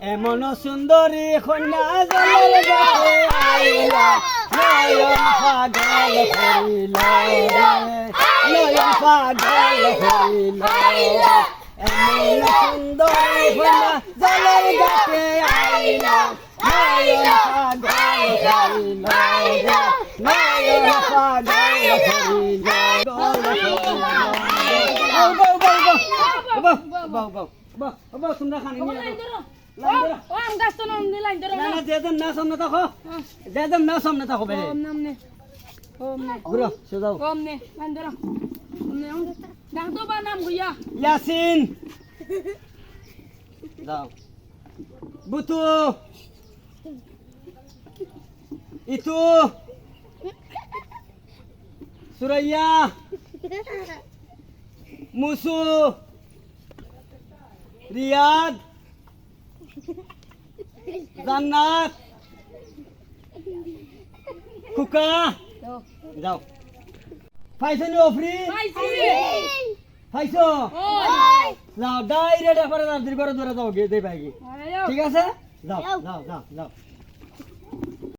এমন সুন্দরী কন্যা জলের গাছে আইলা নয়ন পাগল হইল নয়ন পাগল হইল এমন সুন্দরী কন্যা জলের গাছে আইলা নয়ন পাগল হইল নয়ন পাগল হইল তোমরা খানি নিয়ে ও আম গাছ তো নাম দিলাই ধরো না না যেদম না সামনে থাকো যেদম না সামনে থাকো বে ওম নামনে ওম নে ঘুরো সোজাও ওম নে মান ধরো ওম নে ডাক তো বা নাম গুইয়া ইয়াসিন দাও বুতু ইতু সুরাইয়া মুসু রিয়াদ জান্নাত কুকা যাও পাইছো নি অফরি পাইছি পাইছো ওই যাও ডাইরেক্ট একবারে দূরে যাও গে দেই পাইকি আরে ঠিক আছে যাও যাও যাও যাও